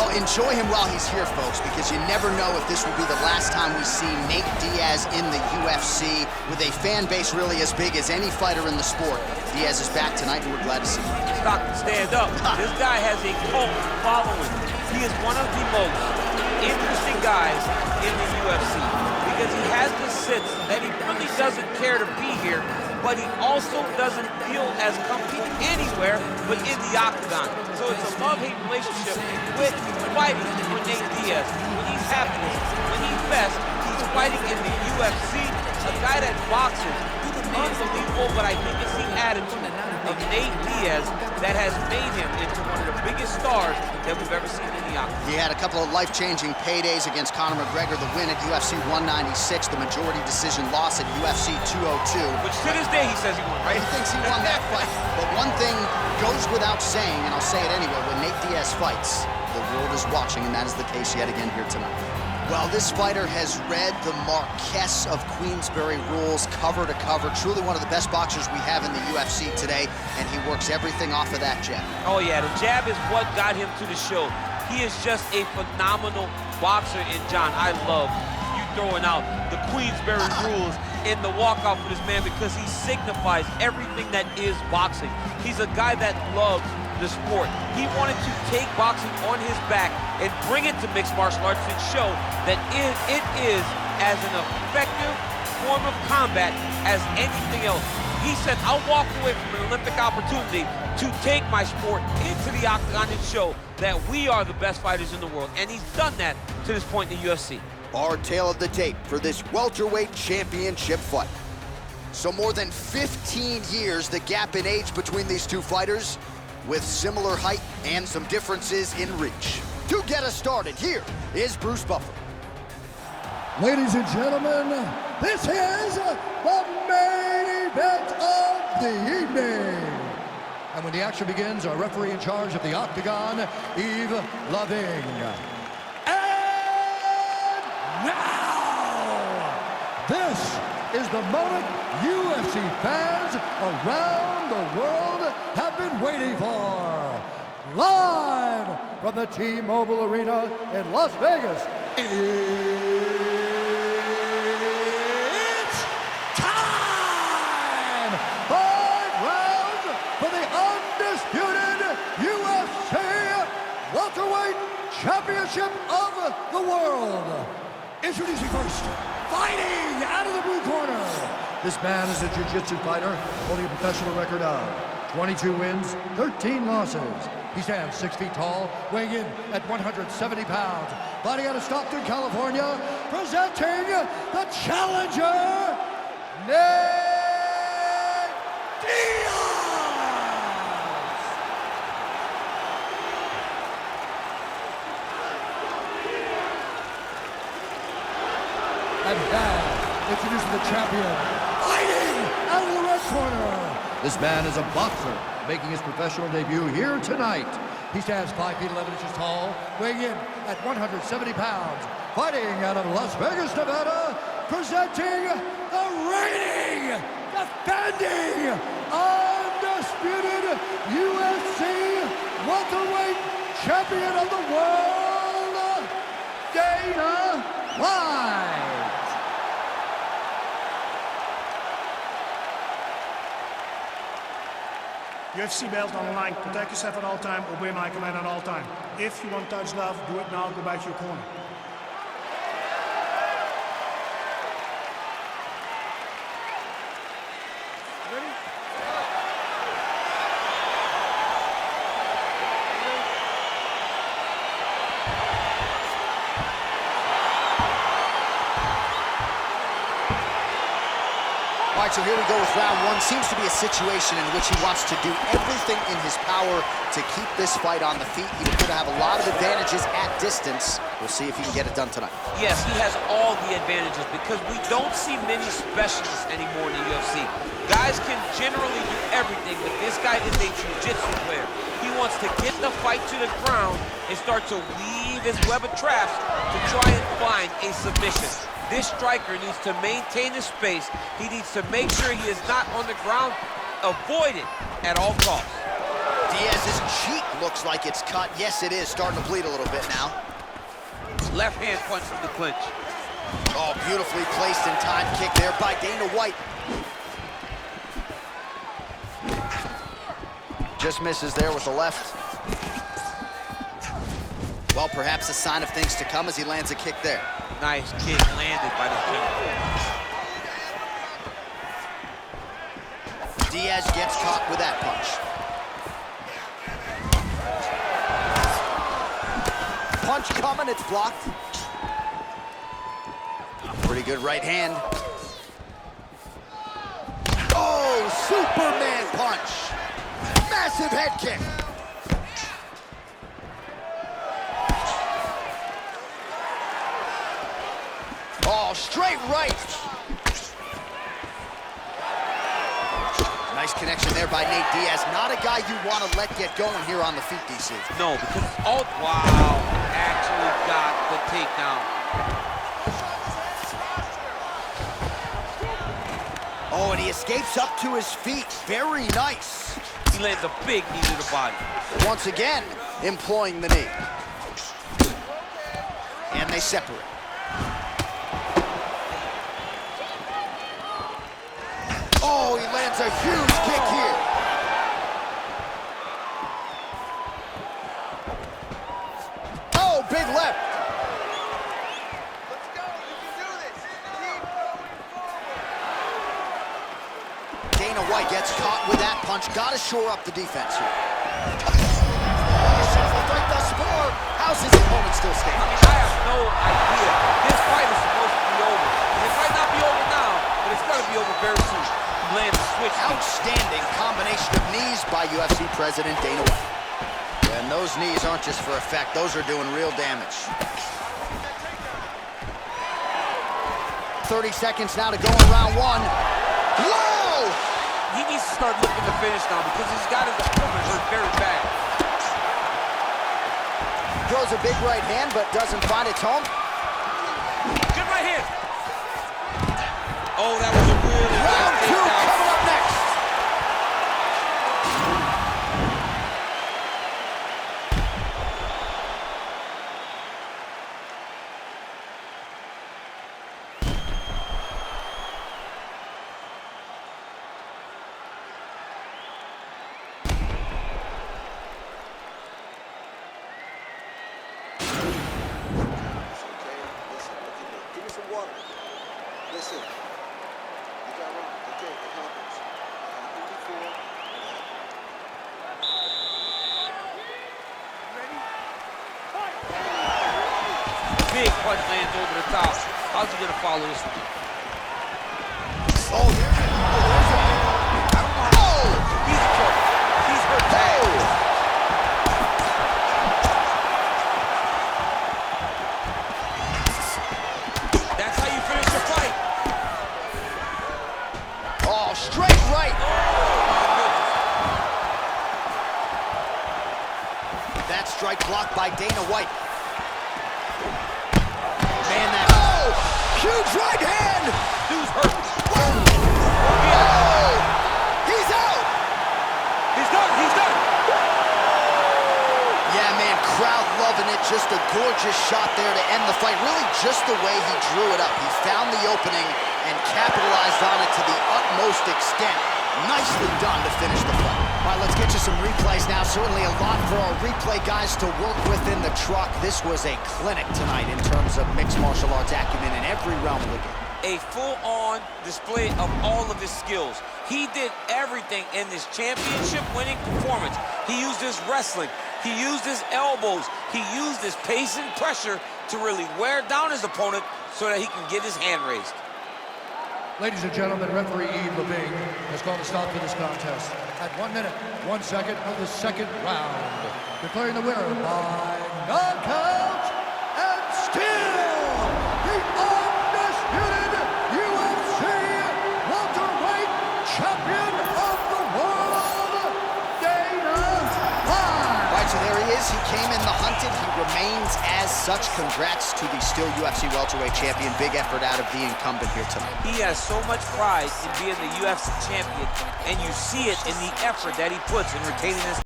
Well, enjoy him while he's here, folks, because you never know if this will be the last time we see Nate Diaz in the UFC with a fan base really as big as any fighter in the sport. Diaz is back tonight, and we're glad to see him. Stockton, stand up. This guy has a cult following. He is one of the most interesting guys in the UFC because he has the sense that he really doesn't care to be here, but he also doesn't feel as comfy anywhere but in the octagon. So it's a love-hate relationship with fighting for Nate Diaz. When he's happiest, when he's best, he's fighting in the UFC. A guy that boxes, unbelievable, but I think it's the attitude of Nate Diaz that has made him into one of the biggest stars that we've ever seen in the octagon. He had a couple of life-changing paydays against Conor McGregor, the win at UFC 196, the majority decision loss at UFC 202. Which to this day he says he won, right? He thinks he won that fight. But one thing goes without saying, and I'll say it anyway, when Nate Diaz fights, the world is watching, and that is the case yet again here tonight. Well, this fighter has read the Marquess of Queensberry rules cover to cover. Truly one of the best boxers we have in the UFC today, and he works everything off of that jab. Oh yeah, the jab is what got him to the show. He is just a phenomenal boxer, and John, I love you throwing out the Queensberry rules in the walkout for this man because he signifies everything that is boxing. He's a guy that loves the sport. He wanted to take boxing on his back and bring it to mixed martial arts and show that it is as an effective form of combat as anything else. He said, I'll walk away from an Olympic opportunity to take my sport into the octagon and show that we are the best fighters in the world. And he's done that to this point in the UFC. Our tale of the tape for this welterweight championship fight. So more than 15 years, the gap in age between these two fighters, with similar height and some differences in reach. To get us started, here is Bruce Buffer. Ladies and gentlemen, this is the main event of the evening. And when the action begins, our referee in charge of the octagon, Yves Loving. And now, this is the moment UFC fans around the world have been waiting for. Live from the T-Mobile Arena in Las Vegas, it's time! 5 rounds for the undisputed UFC welterweight championship of the world. Introducing first, fighting out of the blue corner. This man is a jiu-jitsu fighter holding a professional record of 22 wins, 13 losses. He stands 6 feet tall, weighing in at 170 pounds. Fighting out of Stockton, California, presenting the challenger, Nate Diaz! And now, introducing the champion, fighting out of the red corner. This man is a boxer, making his professional debut here tonight. He stands 5 feet 11 inches tall, weighing in at 170 pounds. Fighting out of Las Vegas, Nevada, presenting the reigning, defending, undisputed UFC welterweight champion of the world, Dana White. UFC belt on the line. Protect yourself at all time. Obey my command at all time. If you want to touch love, do it now. Go back to your corner. Ready? All right, so here we go with round one. Seems to be a situation in which he wants to do everything in his power to keep this fight on the feet. He will have a lot of advantages at distance. We'll see if he can get it done tonight. Yes, he has all the advantages because we don't see many specialists anymore in the UFC. Guys can generally do everything, but this guy is a jiu-jitsu player. He wants to get the fight to the ground and start to weave his web of traps to try and find a submission. This striker needs to maintain his space. He needs to make sure he is not on the ground. Avoid it at all costs. Diaz's cheek looks like it's cut. Yes, it is. Starting to bleed a little bit now. Left hand punch from the clinch. Oh, beautifully placed and timed kick there by Dana White. Just misses there with the left. Well, perhaps a sign of things to come as he lands a kick there. Nice kick landed by the king. Diaz gets caught with that punch. Punch coming, it's blocked. Pretty good right hand. Oh, Superman punch. Massive head kick. Oh, straight right. Nice connection there by Nate Diaz. Not a guy you want to let get going here on the feet, DC. No, because oh wow, actually got the takedown. Oh, and he escapes up to his feet. Very nice. He lands a big knee to the body. Once again, employing the knee. And they separate. Oh, he lands a huge kick here. Oh, big left. Let's go, you can do this. Keep going forward. Dana White gets caught with that punch. Got to shore up the defense here. Shuffle fight thus far. How's his opponent still I standing? mean, I have no idea. This fight is supposed to be over. And it might not be over now, but it's going to be over very soon. He lands a switch. Outstanding combination of knees by UFC President Dana White. And those knees aren't just for effect. Those are doing real damage. 30 seconds now to go in round one. Whoa! He needs to start looking to finish now because he's got his opponent hurt very bad. Throws a big right hand, but doesn't find its home. Good right hand. Oh, that was a really Round nice two takedown. coming up next. Give me some water. Listen. You got one? Okay, it happens. It happened before. Big punch lands over the top. How's he going to follow this one? Oh, there's a... Oh! He's in trouble. He's hurt bad. That's how you finish the fight. Oh, straight right. That strike blocked by Dana White. Man, that... Oh! Huge right hand! Dude's hurt. Oh! He's out! He's done. He's done. Yeah, man, crowd loving it. Just a gorgeous shot there to end the fight. Really just the way he drew it up. He found the opening and capitalized on it to the utmost extent. Nicely done to finish the fight. All right, let's get you some replays now. Certainly a lot for our replay guys to work with in the truck. This was a clinic tonight in terms of mixed martial arts acumen in every realm of the game. A full-on display of all of his skills. He did everything in this championship-winning performance. He used his wrestling. He used his elbows. He used his pace and pressure to really wear down his opponent so that he can get his hand raised. Ladies and gentlemen, referee Yves Levine has called a stop to this contest at 1 minute, 1 second of the second round, declaring the winner by knockout and still the undisputed UFC welterweight champion of the world, Dana White. Right, so there he is. He came in the hunted. He remains as such. Congrats to the still UFC welterweight champion. Big effort out of the incumbent here tonight. He has so much pride in being the UFC champion, and you see it in the effort that he puts in retaining his